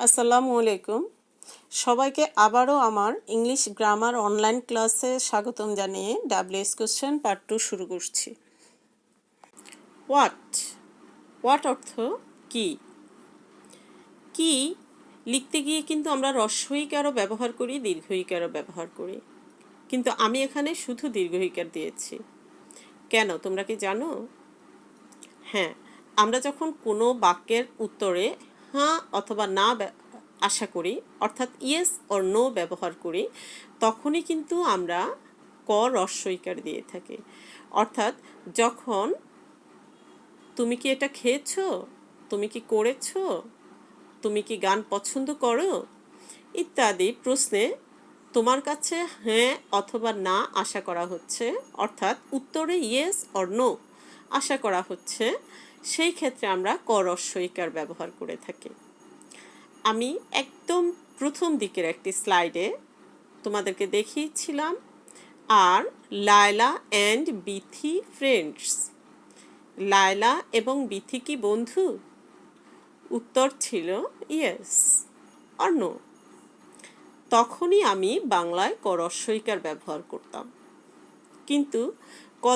আসসালামু আলাইকুম। সবাইকে আবারও আমার ইংলিশ গ্রামার অনলাইন ক্লাসে স্বাগতম জানিয়ে ডাব্লিউএস কোশ্চেন পার্ট 2 শুরু করছি। হোয়াট হোয়াট অর্থ কি। কি লিখতে গিয়ে কিন্তু আমরা হ্রস্বইকারও ব্যবহার করি, দীর্ঘইকারও ব্যবহার করি, কিন্তু আমি এখানে শুধু দীর্ঘইকার দিয়েছি। কেন তোমরা কি জানো? হ্যাঁ, আমরা যখন কোনো বাক্যের উত্তরে হ্যাঁ অথবা না আশা করি, অর্থাৎ ইয়েস অর নো ব্যবহার করি, তখনই কিন্তু আমরা ক হ্রস্বইকার দিয়ে থাকি। অর্থাৎ যখন তুমি কি এটা খেয়েছো, তুমি কি করেছো, তুমি কি গান পছন্দ করো ইত্যাদি প্রশ্নে তোমার কাছে হ্যাঁ অথবা না আশা করা হচ্ছে, অর্থাৎ উত্তরে ইয়েস অর নো আশা করা হচ্ছে, সেই ক্ষেত্রে আমরা ক হ্রস্বইকার ব্যবহার করে থাকি। আমি একদম প্রথম দিকের একটি স্লাইডে তোমাদেরকে দেখিয়েছিলাম, আর লায়লা অ্যান্ড বিথি ফ্রেন্ডস। লায়লা এবং বিথি কি বন্ধু? উত্তর ছিল ইয়েস অর নো। তখনই আমি বাংলায় ক হ্রস্বইকার ব্যবহার করতাম। কিন্তু ক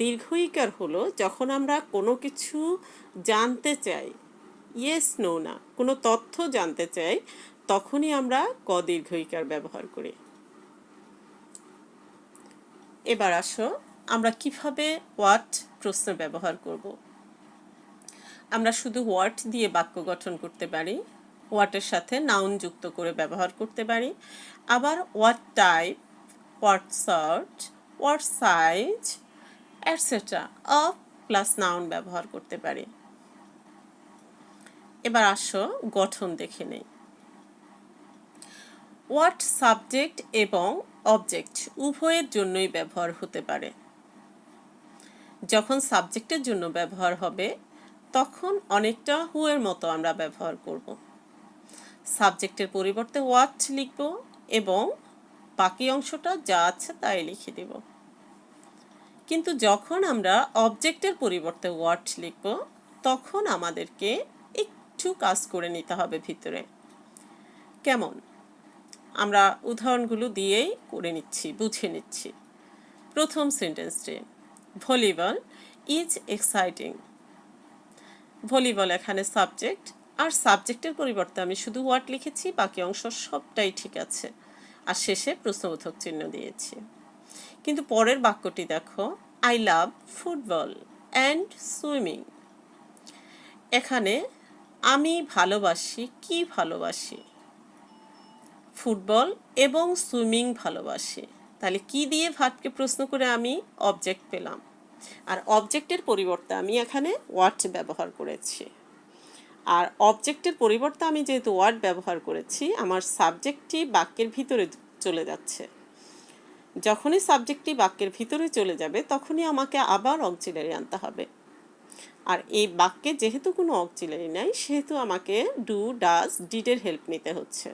দীর্ঘইকার হলো যখন আমরা কোনো কিছু জানতে চাই, ইয়েস নো না, কোনো তথ্য জানতে চাই, তখনই আমরা ক দীর্ঘইকার ব্যবহার করি। এবার আসো আমরা কিভাবে হোয়াট প্রশ্ন ব্যবহার করব। আমরা শুধু হোয়াট দিয়ে বাক্য গঠন করতে পারি, হোয়াটের সাথে নাউন যুক্ত করে ব্যবহার করতে পারি, আবার what type, what sort, what size etcetera of plus noun ব্যবহার করতে পারি। এবার আসো গঠন দেখে নেই। হোয়াট সাবজেক্ট এবং অবজেক্ট উভয়ের জন্যই ব্যবহার হতে পারে। যখন সাবজেক্টের জন্য ব্যবহার হবে তখন অনেকটা হু এর মতো আমরা ব্যবহার করব। সাবজেক্টের পরিবর্তে হোয়াট লিখব এবং বাকি অংশটা যা আছে তাই লিখে দেব। কিন্তু যখন আমরা অবজেক্টের পরিবর্তে হোয়াট লিখব তখন আমাদেরকে একটু কাজ করে নিতে হবে ভিতরে। কেমন? আমরা উদাহরণগুলো দিয়েই করে নিচ্ছি, বুঝে নিচ্ছি। প্রথম সেন্টেন্সটি, ভলিবল ইজ এক্সাইটিং। ভলিবল এখানে সাবজেক্ট, আর সাবজেক্টের পরিবর্তে আমি শুধু হোয়াট লিখেছি, বাকি অংশ সবটাই ঠিক আছে, আর শেষে প্রশ্নবোধক চিহ্ন দিয়েছি। কিন্তু পরের বাক্যটি দেখো, I love football and swimming. এখানে আমি ভালোবাসি, কি ভালোবাসি? ফুটবল এবং সুইমিং ভালোবাসি। তাহলে কি দিয়ে ভার্বকে প্রশ্ন করে আমি অবজেক্ট পেলাম, আর অবজেক্টের পরিবর্তে আমি এখানে হোয়াট ব্যবহার করেছি। আর অবজেক্টের পরিবর্তে আমি যেহেতু ওয়ার্ড ব্যবহার করেছি, আমার সাবজেক্টটি বাক্যের ভিতরে চলে যাচ্ছে। যখনই সাবজেক্টটি বাক্যের ভিতরে চলে যাবে তখনই আমাকে আবার অক্সিলারি আনতে হবে। আর এই বাক্যে যেহেতু কোনো অক্সিলারি নাই, সেহেতু আমাকে ডু, ডাজ, ডিডের হেল্প নিতে হচ্ছে।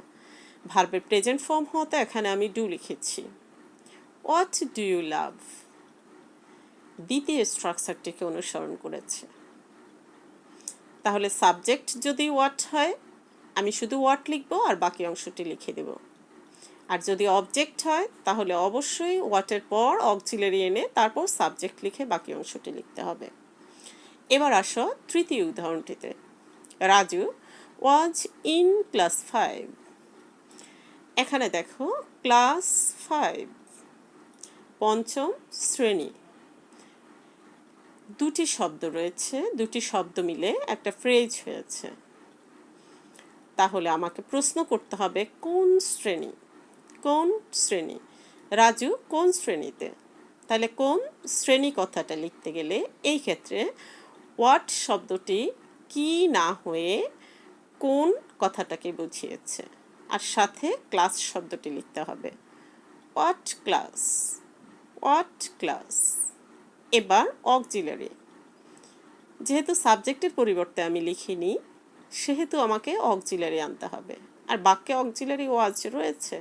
ভার্বের প্রেজেন্ট ফর্ম হতে এখানে আমি ডু লিখেছি। হোয়াট ডু ইউ লাভ দ্বিতীয় স্ট্রাকচারটিকে অনুসরণ করেছে। তাহলে সাবজেক্ট যদি হোয়াট হয় আমি শুধু হোয়াট লিখব আর বাকি অংশটি লিখে দেব। আর যদি অবজেক্ট হয় তাহলে অবশ্যই হোয়াটের পর অক্সিলারি এনে তারপর সাবজেক্ট লিখে বাকি অংশটি লিখতে হবে। এবার আসো তৃতীয় উদাহরণটিতে, রাজু ওয়াজ ইন ক্লাস 5। এখানে দেখো ক্লাস 5, পঞ্চম শ্রেণী। দুটি শব্দ রয়েছে, দুটি শব্দ মিলে একটা ফ্রেজ হয়েছে। তাহলে আমাকে প্রশ্ন করতে হবে কোন শ্রেণী, কোন শ্রেণী, রাজু কোন শ্রেণীতে। তাহলে কোন শ্রেণী কথাটা লিখতে গেলে এই ক্ষেত্রে হোয়াট শব্দটি কি না হয়ে কোন কথাটাকে বুঝিয়েছে, আর সাথে ক্লাস শব্দটি লিখতে হবে, হোয়াট ক্লাস, হোয়াট ক্লাস। এবার অক্সিলারি, যেহেতু সাবজেক্টের পরিবর্তে আমি লিখিনি সেহেতু আমাকে অক্সিলারি আনতে হবে, আর বাক্যে অক্সিলারি ওয়াজ রয়েছে।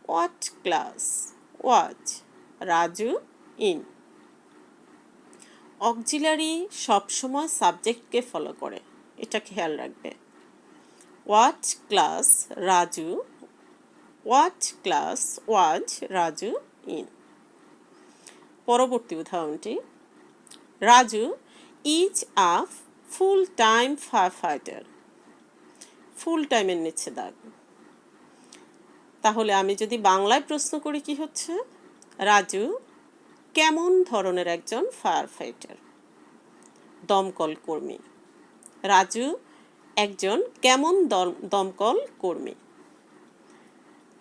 What class was Raju in. Auxiliary সবসময় সাবজেক্টকে ফলো করে, এটা খেয়াল রাখবে। What class Raju What class was Raju in? পরবর্তী উদাহরণটি Raju is a full time firefighter. Full টাইমের নিচে দাগ। তাহলে আমি যদি বাংলায় প্রশ্ন করি কি হচ্ছে, রাজু কেমন ধরনের একজন ফায়ার ফাইটার, দমকল কর্মী। রাজু একজন কেমন দমকল কর্মী।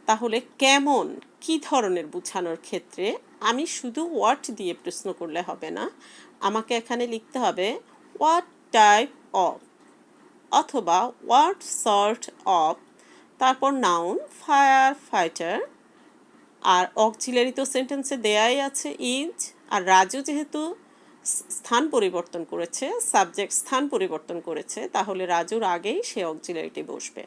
তাহলে কেমন কি ধরনের বোঝানোর ক্ষেত্রে আমি শুধু হোয়াট দিয়ে প্রশ্ন করলে হবে না, আমাকে এখানে লিখতে হবে হোয়াট টাইপ অফ অথবা হোয়াট সর্ট অফ, তারপর নাউন ফায়ার ফাইটার, আর অক্সিলারি তো সেন্টেন্সে দেয়াই আছে ইজ, আর রাজু যেহেতু স্থান পরিবর্তন করেছে, সাবজেক্ট স্থান পরিবর্তন করেছে, তাহলে রাজুর আগেই সে অক্সিলারিটি বসবে।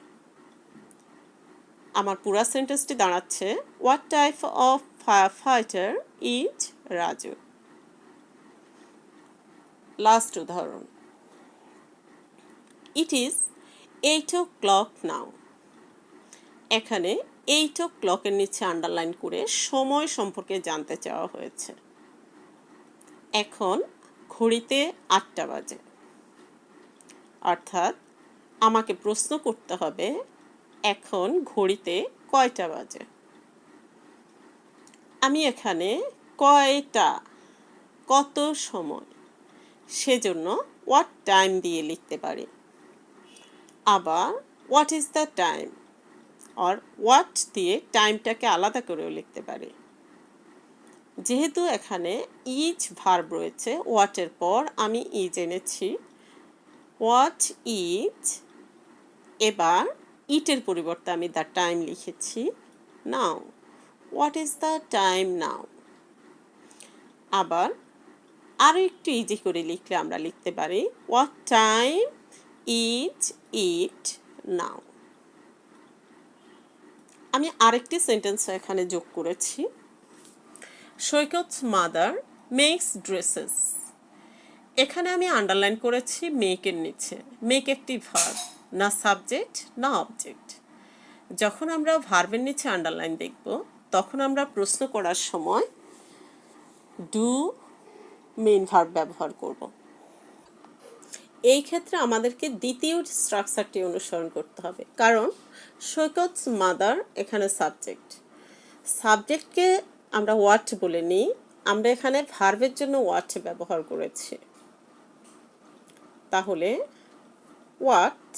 আমার পুরা সেন্টেন্সটি দাঁড়াচ্ছে what type of fire fighter is Raju. Last উদাহরণ, ইট ইজ 8 o'clock নাও। এখানে 8 o'clock-এর নিচে আন্ডারলাইন করে সময় সম্পর্কে জানতে চাওয়া হয়েছে। এখন ঘড়িতে 8টা বাজে, অর্থাৎ আমাকে প্রশ্ন করতে হবে এখন ঘড়িতে কয়টা বাজে। আমি এখানে কয়টা, কত সময়, সেজন্য হোয়াট টাইম দিয়ে লিখতে পারি। আবার হোয়াট ইজ দ্য টাইম আর হোয়াট দিয়ে টাইমটাকে আলাদা করেও লিখতে পারি। যেহেতু এখানে ইজ ভার্ব রয়েছে, হোয়াটের পর আমি ইজ এনেছি, হোয়াট ইজ, এবার ইটের পরিবর্তে আমি দ্য টাইম লিখেছি নাও। হোয়াট ইজ দ্য টাইম নাও। আবার আরও একটু ইজি করে লিখলে আমরা লিখতে পারি হোয়াট টাইম ইজ ইট নাও। আমি আরেকটি সেন্টেন্স এখানে যোগ করেছি, সৈকত's মাদার মেক্স ড্রেসেস। এখানে আমি আন্ডারলাইন করেছি মেকের নিচে। মেক একটি ভার্ব, না সাবজেক্ট না অবজেক্ট। যখন আমরা ভার্বের নিচে আন্ডারলাইন দেখব তখন আমরা প্রশ্ন করার সময় ডু মেইন ভার্ব ব্যবহার করব। এই ক্ষেত্রে আমাদেরকে দ্বিতীয় স্ট্রাকচারটি অনুসরণ করতে হবে, কারণ সৈকত's মাদার এখানে সাবজেক্ট। সাবজেক্টকে আমরা হোয়াট বলে নিই, আমরা এখানে ভার্বের জন্য হোয়াট ব্যবহার করেছি। তাহলে হোয়াট,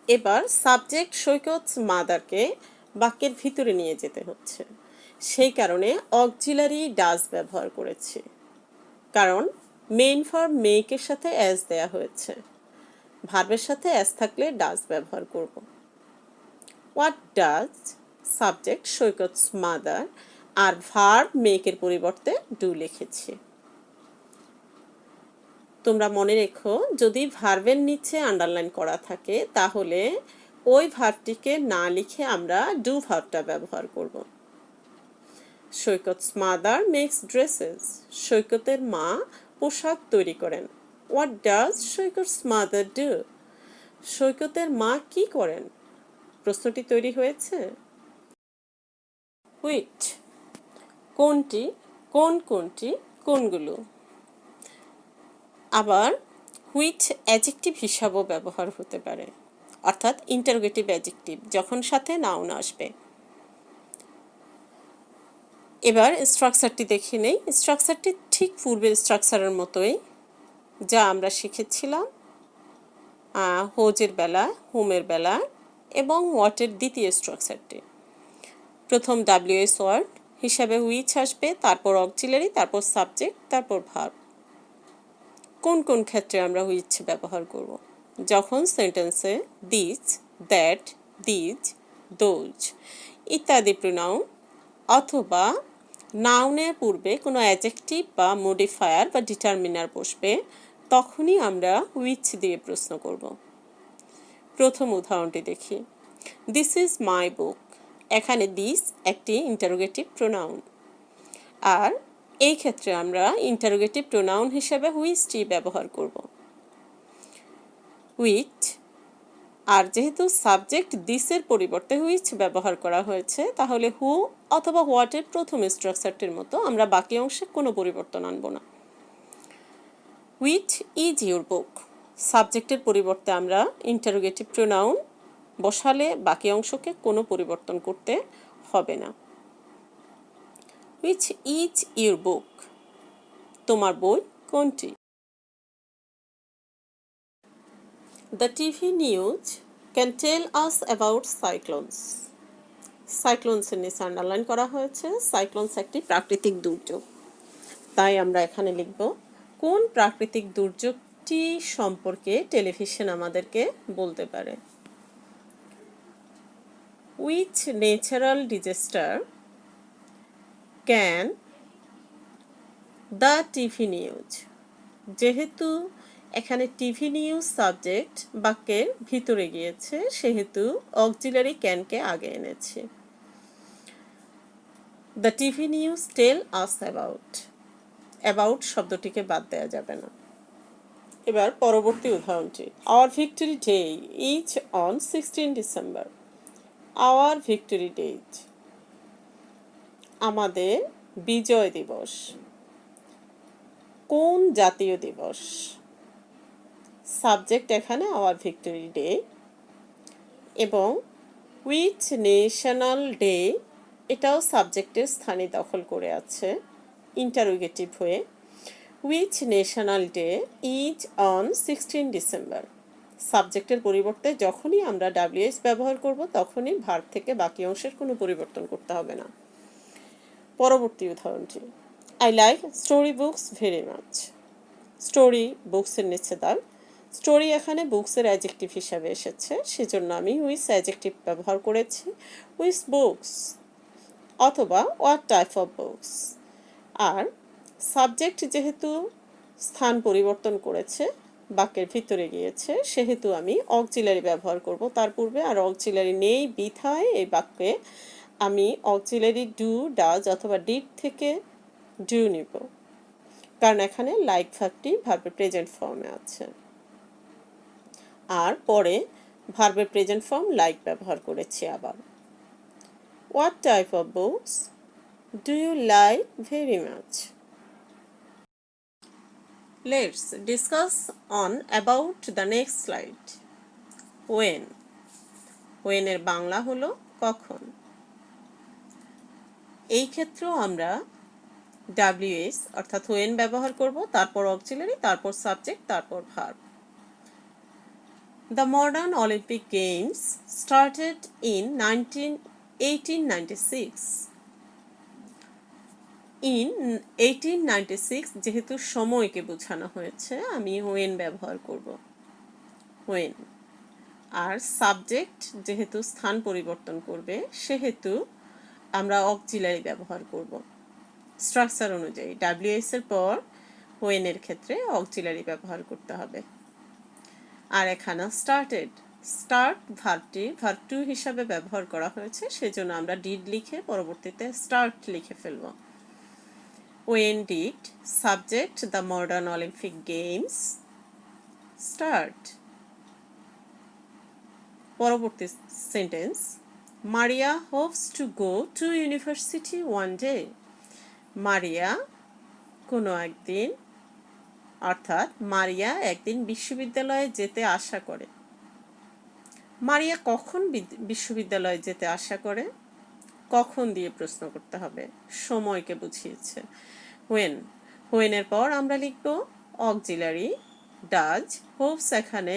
এবার সাবজেক্ট সৈকত's মাদারকে বাক্যের ভিতরে নিয়ে যেতে হচ্ছে, সেই কারণে অক্সিলারি ডাজ ব্যবহার করেছি, কারণ মেইন ভার্ব মেকের সাথে অ্যাজ দেয়া হয়েছে। ভার্বের সাথে অ্যাজ থাকলে ডাজ ব্যবহার করব। What does, subject Saikat's mother, আর ভার্ব মেকের পরিবর্তে ডু লিখেছি। তোমরা মনে রেখো, যদি ভার্বের নিচে আন্ডারলাইন করা থাকে তাহলে ওই ভার্বটিকে না লিখে আমরা ডু ভার্বটা ব্যবহার করব। সৈকত's মাদার মেক্স ড্রেসেস, সৈকতের মা পোশাক তৈরি করেন। হোয়াট ডাজ সৈকত's মাদার ডু, সৈকতের মা কি করেন। প্রশ্নটি তৈরি হয়েছে। হুইচ, কোনটি, কোনটি, কোনগুলো। আবার হুইচ অ্যাডজেক্টিভ হিসাবেও ব্যবহার হতে পারে, অর্থাৎ ইন্টারোগেটিভ অ্যাডজেক্টিভ যখন সাথে নাউন আসবে। এবার স্ট্রাকচারটি দেখে নেই। স্ট্রাকচারটি ঠিক পূর্বের স্ট্রাকচারের মতোই যা আমরা শিখেছিলাম হোজের বেলা, হোমের বেলা এবং হোয়াটের দ্বিতীয় স্ট্রাকচারটি। প্রথম ডাব্লিউএস ওয়ার্ড হিসাবে হুইচ আসবে, তারপর অক্সিলারি, তারপর সাবজেক্ট, তারপর ভার্ব। কোন কোন ক্ষেত্রে আমরা হুইচ ব্যবহার করব? যখন সেন্টেন্সে দিস, দ্যাট, দিজ, দোজ ইত্যাদি প্রোনাউন অথবা নাউনের পূর্বে কোনো অ্যাডজেক্টিভ বা মডিফায়ার বা ডিটারমিনার বসবে, তখনই আমরা হুইচ দিয়ে প্রশ্ন করব। প্রথম উদাহরণটি দেখি। দিস ইজ মাই বুক। এখানে দিস একটি ইন্টারোগেটিভ প্রোনাউন, আর এই ক্ষেত্রে আমরা ইন্টারোগেটিভ প্রোনাউন হিসেবে হুইচটি ব্যবহার করব। হুইচ আর যেহেতু সাবজেক্ট দিসের পরিবর্তে হুইচ ব্যবহার করা হয়েছে, তাহলে হু অথবা হোয়াটের প্রথম স্ট্রাকচারটির মতো আমরা বাকি অংশে কোনো পরিবর্তন আনব না। হুইচ ইজ ইউর বুক, সাবজেক্টের পরিবর্তে আমরা ইন্টারোগেটিভ প্রোনাউন বসালে বাকি অংশকে কোনো পরিবর্তন করতে হবে না। হুইচ ইজ ইউর বুক, তোমার বই কোনটি? The TV news can tell us about cyclones. সাইক্লোনসের নিচে আন্ডারলাইন করা হয়েছে। সাইক্লোনস একটি প্রাকৃতিক দুর্যোগ, তাই আমরা এখানে লিখব কোন প্রাকৃতিক দুর্যোগটি সম্পর্কে টেলিভিশন আমাদেরকে বলতে পারে। Which natural disaster can the TV news, যেহেতু এখানে টিভি নিউজ সাবজেক্ট বাক্যের ভিতরে গিয়েছে, সেহেতু অক্সিলারি ক্যানকে আগে এনেছি। The TV news tell us about, about শব্দটিকে বাদ দেওয়া যাবে না। এবার পরবর্তী উদাহরণটি, our victory day is on 16 December. Our victory day, আমাদের বিজয় দিবস কোন জাতীয় দিবস? সাবজেক্ট এখানে আওয়ার ভিক্টরি ডে, এবং হুইচ ন্যাশনাল ডে এটাও সাবজেক্টের স্থানে দখল করে আছে ইন্টারোগেটিভ হয়ে। Which national day is on 16 December, সাবজেক্টের পরিবর্তে যখনই আমরা ডাব্লিউএস ব্যবহার করব তখনই ভার্ব থেকে বাকি অংশের কোনো পরিবর্তন করতে হবে না। পরবর্তী উদাহরণটি, I like story books very much. Story বুকসের নিচে দাগ, স্টোরি এখানে বুকসের অ্যাডজেক্টিভ হিসাবে এসেছে, সেজন্য আমি হুইচ অ্যাডজেক্টিভ ব্যবহার করেছি, হুইচ বুকস অথবা হোয়াট টাইপ অফ বুকস। আর সাবজেক্ট যেহেতু স্থান পরিবর্তন করেছে, বাক্যের ভিতরে গিয়েছে, সেহেতু আমি অক্সিলারি ব্যবহার করব তার পূর্বে, আর অক্সিলারি নেই বিধায় এই বাক্যে আমি অক্সিলারি ডু, ডাজ অথবা ডিড থেকে ডু নিব, কারণ এখানে লাইক ভার্বটি ভার্বের প্রেজেন্ট ফর্মে আছে, আর পরে ভার্বের প্রেজেন্ট ফর্ম লাইক ব্যবহার করেছি আবার। What type of books do you like very much? Let's discuss on about the next slide. When. When এর বাংলা হলো কখন। এই ক্ষেত্রেও আমরা ডাব্লিউএস অর্থাৎ when ব্যবহার করব, তারপর অক্সিলারি, তারপর সাবজেক্ট, তারপর verb. The modern Olympic Games started in 1896. In 1896 যেহেতু সময়কে বোঝানো হয়েছে, আমি when ব্যবহার করব, when। আর সাবজেক্ট যেহেতু স্থান পরিবর্তন করবে, সেহেতু আমরা অক্সিলারি ব্যবহার করব স্ট্রাকচার অনুযায়ী। ডাব্লিউএস এর পর when এর ক্ষেত্রে অক্সিলারি ব্যবহার করতে হবে। আর এখানে স্টার্টেড, স্টার্ট ভার্বটি ভার্ব টু হিসাবে ব্যবহার করা হয়েছে, সেজন্য আমরা ডিড লিখে পরবর্তীতে স্টার্ট লিখে ফেলব। When did subject the modern Olympic Games start? পরবর্তী sentence, Maria hopes to go to university one day. মারিয়া কোনো একদিন, অর্থাৎ মারিয়া একদিন বিশ্ববিদ্যালয়ে যেতে আশা করে। মারিয়া কখন বিশ্ববিদ্যালয়ে যেতে আশা করে? কখন দিয়ে প্রশ্ন করতে হবে, সময়কে বুঝিয়েছে। when, when এর পর আমরা লিখব অক্সিলারি ডাজ। হোপস এখানে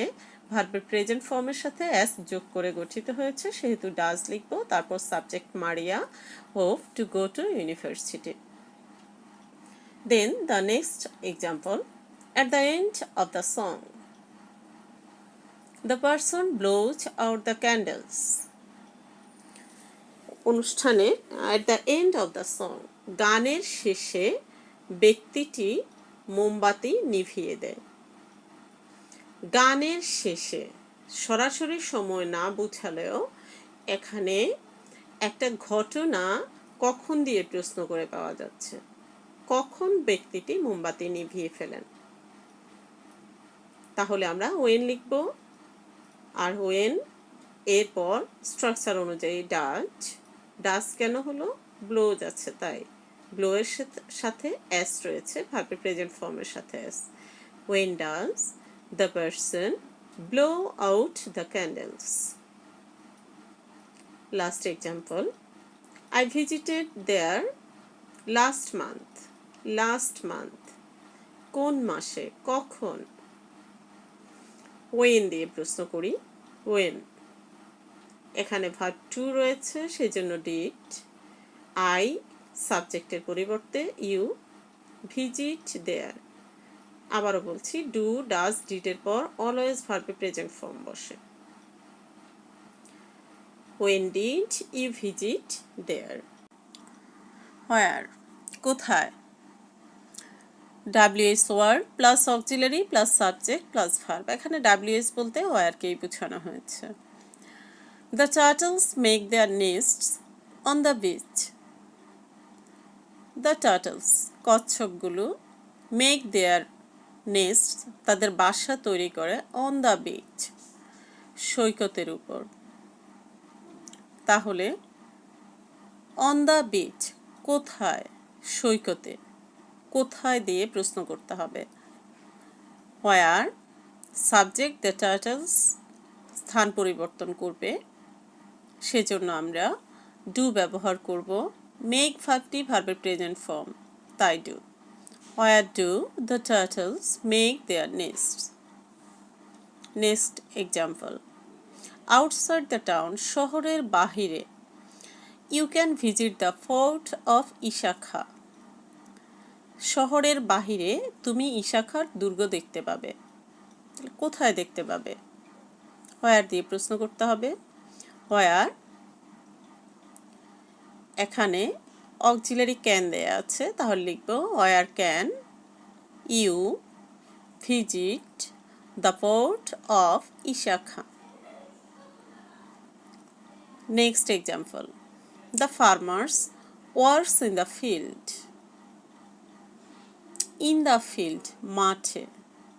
ভার্বের প্রেজেন্ট ফর্মের সাথে এস যোগ করে গঠিত হয়েছে, সেহেতু ডাজ লিখব, তারপর subject Maria hope to go to university. Then the next example, at the end of the song, the person blows out the candles. অনুষ্ঠানে at the end of the song, গানের শেষে ব্যক্তিটি মোমবাতি নিভিয়ে দেয়। গানের শেষে সরাসরি সময় না বুঝালেও এখানে একটা ঘটনা কখন দিয়ে প্রশ্ন করে পাওয়া যাচ্ছে, কখন ব্যক্তিটি মোমবাতি নিভিয়ে ফেলেন। তাহলে আমরা when লিখব, আর ওয়েন এরপর স্ট্রাকচার অনুযায়ী ডাজ, ডাজ কেন হলো, ব্লোজ আছে তাই, ব্লোয়ের সাথে এস রয়েছে, ভার্বের প্রেজেন্ট ফর্মের সাথে S. When does the person blow out the candles. Last example, I visited there last month. Last month কোন মাসে, কখন। ওয়েন দিয়ে প্রশ্ন করি। ওয়েন, এখানে ভার্ব টু রয়েছে সেজন্য ডিড, আই সাবজেক্টের পরিবর্তে ইউ, ভিজিট দেয়ার। আবারও বলছি, ডু ডাজ ডিডের পর অলওয়েজ ভার্বে প্রেজেন্ট ফর্ম বসে। When did you visit there? Where, কোথায়। WS word plus auxiliary plus subject plus verb, এখানে WS বলতে ওয়ারকেই বোঝানো হয়েছে। The turtles make their nests on the beach. The turtles, কচ্ছপগুলো, make their nests, তাদের বাসা তৈরি করে, on the beach, সৈকতের উপর। তাহলে অন দ্য বিচ কোথায়, সৈকতে, কোথায় দিয়ে প্রশ্ন করতে হবে। হোয়ার সাবজেক্ট দ্য টার্টলস, স্থান পরিবর্তন করবে, সেজন্য আমরা ডু ব্যবহার করব। মেক ভার্বটি ভার্বের প্রেজেন্ট ফর্ম, তাই do. Where do the turtles make their nests. Next example, outside the town, শহরের বাহিরে, you can visit the fort of Isa Khan. শহরের বাহিরে তুমি ইশাখার দুর্গ দেখতে পাবে। কোথায় দেখতে পাবে, হোয়ার দিয়ে প্রশ্ন করতে হবে। হোয়ার, এখানে অক্সিলারি ক্যান দেয়া আছে, তাহলে লিখব where can you visit the fort of Isa Khan. Next example, the farmers works in the field. In the field, মাঠে,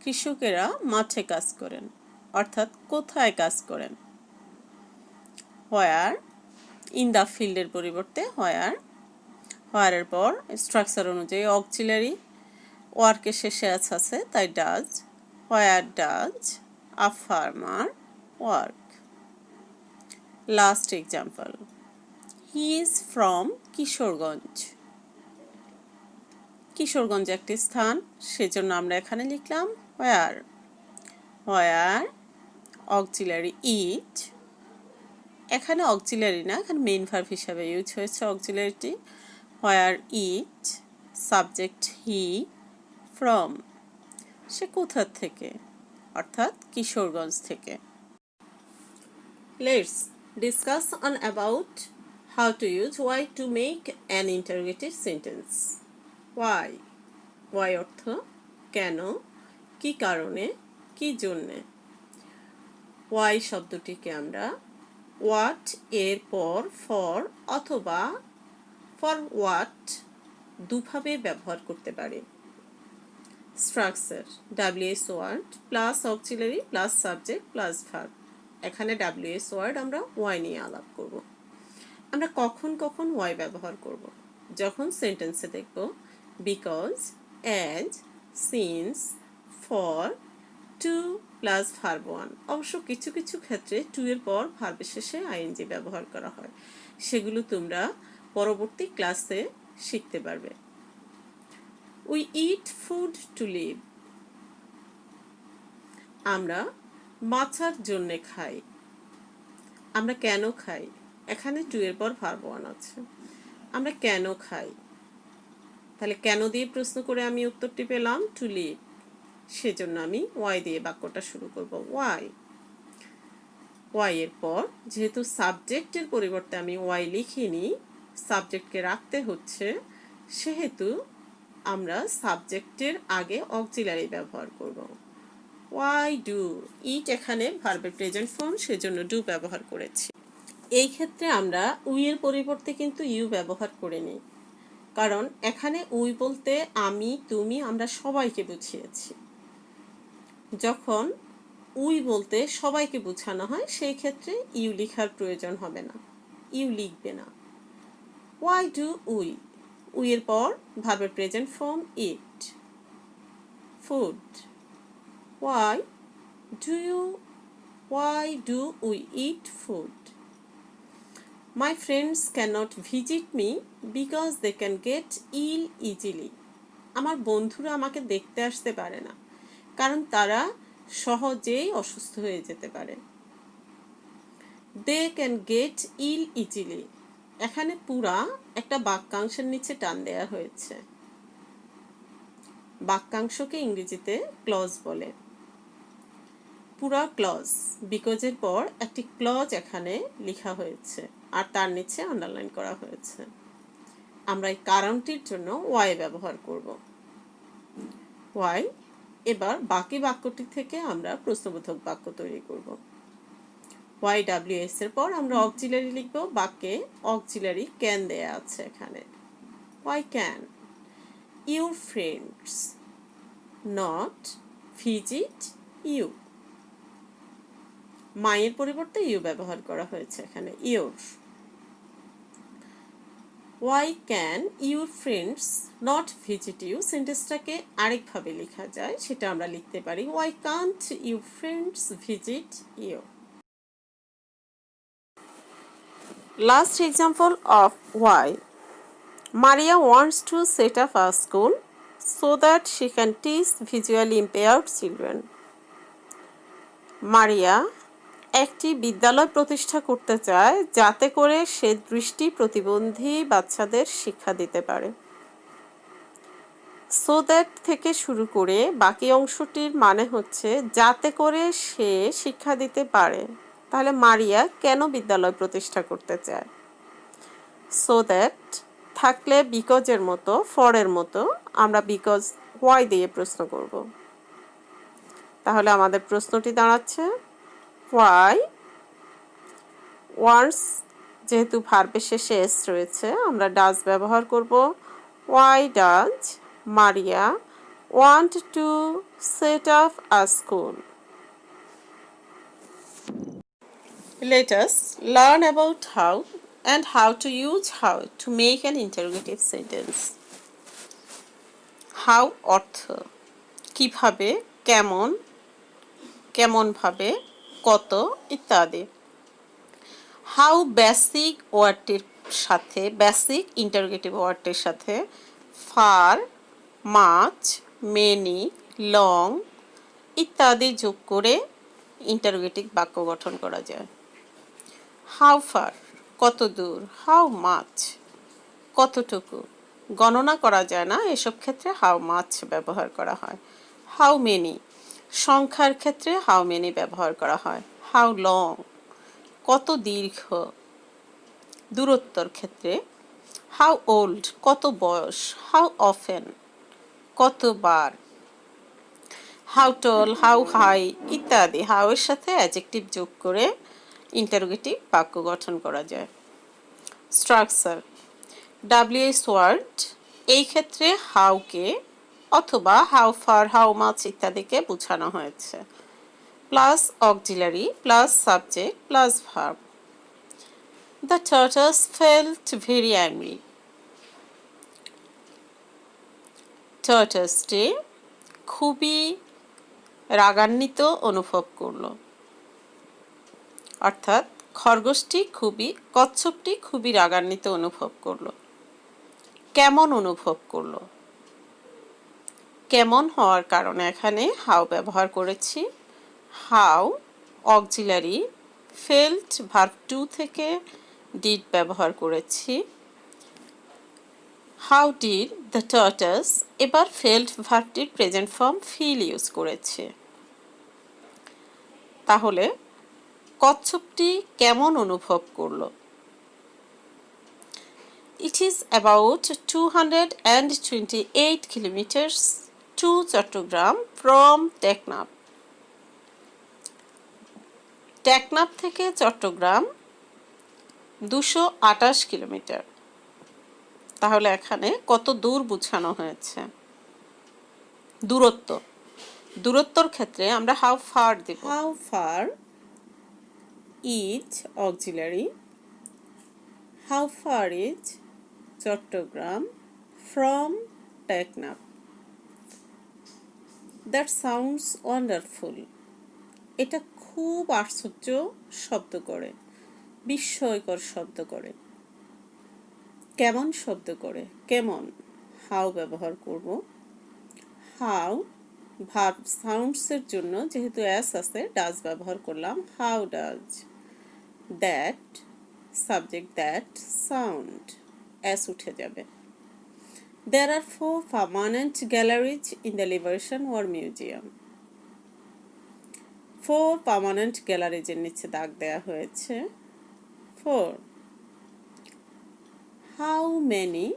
কৃষকেরা মাঠে কাজ করেন, অর্থাৎ কোথায় কাজ করেন। হোয়ার, ইন দ্য ফিল্ডের পরিবর্তে হোয়ার। হোয়ারের পর স্ট্রাকচার অনুযায়ী অক্সিলারি ওয়ার্কের শেষে আছে তাই does. Where does a farmer work. Last example, he is from Kishoreganj. Kishoreganj একটি স্থান, সেজন্য আমরা এখানে লিখলাম হোয়ার। হোয়ার অক্সিলারি ইজ, এখানে অক্সিলারি না, এখানে মেইন ভার্ব হিসাবে ইউজ হয়েছে অক্সিলারিটি। Where is subject he, from সে কোথা থেকে, অর্থাৎ কিশোরগঞ্জ থেকে। Let's discuss on about how to use why to make an interrogative sentence. Why, why অর্থ কেন, কি কারণে, কি জন্যে। why শব্দটিকে আমরা what এর পর for অথবা for what দুভাবে ব্যবহার করতে পারি। Structure, WS word plus auxiliary plus subject plus verb, এখানে WS ওয়ার্ড আমরা ওয়াই নিয়ে আলাপ করব। আমরা কখন কখন ওয়াই ব্যবহার করব, যখন সেন্টেন্সে দেখব because, as, since, for, to plus verb one. অবশ্য কিছু কিছু ক্ষেত্রে টু এর পর ভার্বের শেষে আইএনজি ব্যবহার করা হয়, সেগুলো তোমরা পরবর্তী ক্লাসে শিখতে পারবে। We eat food to live, আমরা বাঁচার জন্যে খাই। আমরা কেন খাই, এখানে টু এর পর ভার্ব ওয়ান আছে, আমরা কেন খাই। তাহলে কেন দিয়ে প্রশ্ন করে আমি উত্তরটি পেলাম টু লিভ, সেজন্য আমি ওয়াই দিয়ে বাক্যটা শুরু করব। ওয়াই, ওয়াই এর পর যেহেতু সাবজেক্টের পরিবর্তে আমি ওয়াই লিখিনি, সাবজেক্টকে রাখতে হচ্ছে, সেহেতু আমরা সাবজেক্টের আগে অক্সিলারি ব্যবহার করব। ওয়াই ডু, ইট এখানে ভার্বের প্রেজেন্ট ফর্ম, সেজন্য ডু ব্যবহার করেছি। এই ক্ষেত্রে আমরা উই এর পরিবর্তে কিন্তু ইউ ব্যবহার করে নিই, কারণ এখানে উই বলতে আমি, তুমি, আমরা সবাইকে বুঝিয়েছি। যখন উই বলতে সবাইকে বোঝানো হয়, সেই ক্ষেত্রে ইউ লেখার প্রয়োজন হবে না, ইউ লিখবে না। ওয়াই ডু উই, উইয়ের পর ভার্বের present form eat. Food, why do you, why do we eat food. My friends cannot visit me because they can get ill easily. আমার বন্ধুরা আমাকে দেখতে আসতে পারে না কারণ তারা সহজেই অসুস্থ হয়ে যেতে পারে। They can get ill easily, এখানে পুরা একটা বাক্যাংশের নিচে টান দেয়া হয়েছে। বাক্যাংশকে ইংরেজিতে ক্লজ বলে। পুরা ক্লজ, বিকজের পর একটি ক্লজ এখানে লেখা হয়েছে আর তার নিচে আন্ডারলাইন করা হয়েছে। আমরা এই কারণটির জন্য ওয়াই ব্যবহার করব। ওয়াই। এবার বাকি বাক্যটি থেকে আমরা প্রশ্নবোধক বাক্য তৈরি করব। ওয়াই ডাব্লিউ এস এর পর আমরা অক্সিলারি লিখব। বাক্যে অক্সিলারি ক্যান দেয়া আছে এখানে। Why can your friends not visit you. মায়ের পরিবর্তে ইউ ব্যবহার করা হয়েছে এখানে, your. Why can your friends not visit you, সেন্টেন্সটাকে আরেকভাবে লেখা যায়, সেটা আমরা লিখতে পারি why can't your friends visit you. Last example of why. Maria wants to set up a school so that she can teach visually impaired children. মারিয়া একটি বিদ্যালয় প্রতিষ্ঠা করতে চায় যাতে করে সে দৃষ্টি প্রতিবন্ধী বাচ্চাদের শিক্ষা দিতে পারে। সো দ্যাট থেকে শুরু করে বাকি অংশটির মানে হচ্ছে যাতে করে সে শিক্ষা দিতে পারে। তাহলে মারিয়া কেন বিদ্যালয় প্রতিষ্ঠা করতে চায়? সো দ্যাট থাকলে বিকজের মতো, ফরের মতো আমরা বিকজ হোয়াই দিয়ে প্রশ্ন করব। তাহলে আমাদের প্রশ্নটি দাঁড়াচ্ছে হোয়াই ওয়ান্টস, যেহেতু ভার্বের শেষে এস রয়েছে আমরা ডাজ ব্যবহার করব। Why does Maria want to set up a school? Let us learn about how and how to use how to make an interrogative sentence. How অর্থ কিভাবে, কেমন, কেমনভাবে, কত ইত্যাদি। হাউ বেসিক ওয়ার্ডটির সাথে, বেসিক ইন্টারোগেটিভ ওয়ার্ডটির সাথে ফার, মাচ, মেনি, লং ইত্যাদি যোগ করে ইন্টারোগেটিভ বাক্য গঠন করা যায়। হাউ ফার কত দূর, হাউ মাচ কতটুকু, গণনা করা যায় না, এসব ক্ষেত্রে হাউ মাচ ব্যবহার করা হয়। হাউ মেনি সংখ্যার ক্ষেত্রে হাউ মেনি ব্যবহার করা হয়। হাউ লং কত দীর্ঘ, দূরত্বর ক্ষেত্রে। হাউ ওল্ড কত বয়স। হাউ অফেন কতবার। হাউ টল, হাউ হাই ইত্যাদি হাউ এর সাথে অ্যাডজেক্টিভ যোগ করে ইন্টারোগেটিভ বাক্য গঠন করা যায়। স্ট্রাকচার ডাব্লিউএস ওয়ার্ড এই ক্ষেত্রে হাউকে অথবা হাউ ফার, হাউ মাচ ইত্যাদিকে বোঝানো হয়েছে, plus auxiliary plus subject plus verb. The turtles felt very angry. টার্টসটি খুবই রাগান্বিত অনুভব করলো, অর্থাৎ কচ্ছপটি খুবই রাগান্বিত অনুভব করলো। কেমন অনুভব করলো, কেমন হওয়ার কারণে এখানে হাউ ব্যবহার করেছি। How auxiliary, felt verb two থেকে ডিড ব্যবহার করেছি। হাউ ডিড দ্য টার্টস, এবার ফেল্ট ভার্বটির প্রেজেন্ট ফর্ম ফিল ইউজ করেছে। তাহলে কচ্ছপটি কেমন অনুভব করলো? It is about 228 kilometers to Chattogram from Teknaf. Teknaf থেকে চট্টগ্রাম 228 কিলোমিটার। তাহলে এখানে কত দূর বোঝানো হয়েছে? দূরত্ব। দূরত্বর ক্ষেত্রে আমরা হাউ ফার দেব। How far is auxiliary. How far is Chittagong from Teknaf. That sounds wonderful. এটা খুব আশ্চর্য শব্দ করে, বিস্ময়কর শব্দ করে। কেমন শব্দ করে? কেমন? হাউ ব্যবহার করব। হাউ ভার্ব সাউন্ডসের জন্য যেহেতু এস আছে, ডাজ ব্যবহার করলাম। How does. That subject, that sound, S উঠে যাবে। There are 4 permanent galleries in the Liberation War Museum. 4 permanent গ্যালারিজের নিচে দাগ দেওয়া হয়েছে। 4 হাউ মেনি,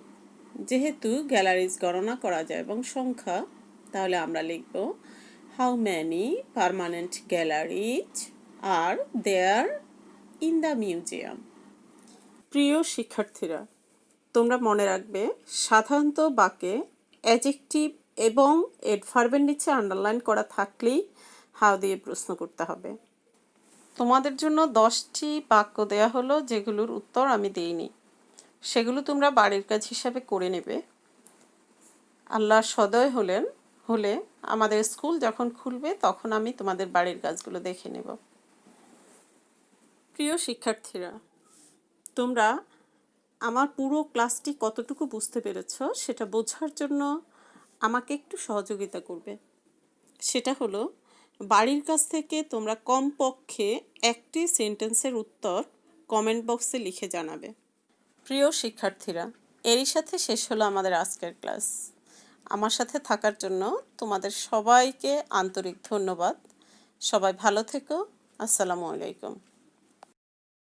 যেহেতু গ্যালারিজ গণনা করা যায় এবং সংখ্যা, তাহলে আমরা লিখব how many permanent galleries are there in the museum. প্রিয় শিক্ষার্থীরা, তোমরা মনে রাখবে সাধারণত বাক্যে অ্যাডজেক্টিভ এবং অ্যাডভার্বের নিচে আন্ডারলাইন করা থাকলেই হাউ দিয়ে প্রশ্ন করতে হবে। তোমাদের জন্য 10টি বাক্য দেয়া হলো যেগুলোর উত্তর আমি দেইনি, সেগুলো তোমরা বাড়ির কাজ হিসাবে করে নেবে। আল্লাহ সদয় হলে আমাদের স্কুল যখন খুলবে তখন আমি তোমাদের বাড়ির কাজগুলো দেখে নেব। প্রিয় শিক্ষার্থীরা, তোমরা আমার পুরো ক্লাসটি কতটুকু বুঝতে পেরেছ সেটা বোঝার জন্য আমাকে একটু সহযোগিতা করবে। সেটা হলো বাড়ির কাছ থেকে তোমরা কমপক্ষে একটি সেন্টেন্সের উত্তর কমেন্ট বক্সে লিখে জানাবে। প্রিয় শিক্ষার্থীরা, এরই সাথে শেষ হলো আমাদের আজকের ক্লাস। আমার সাথে থাকার জন্য তোমাদের সবাইকে আন্তরিক ধন্যবাদ। সবাই ভালো থেকো। আসসালামু আলাইকুম।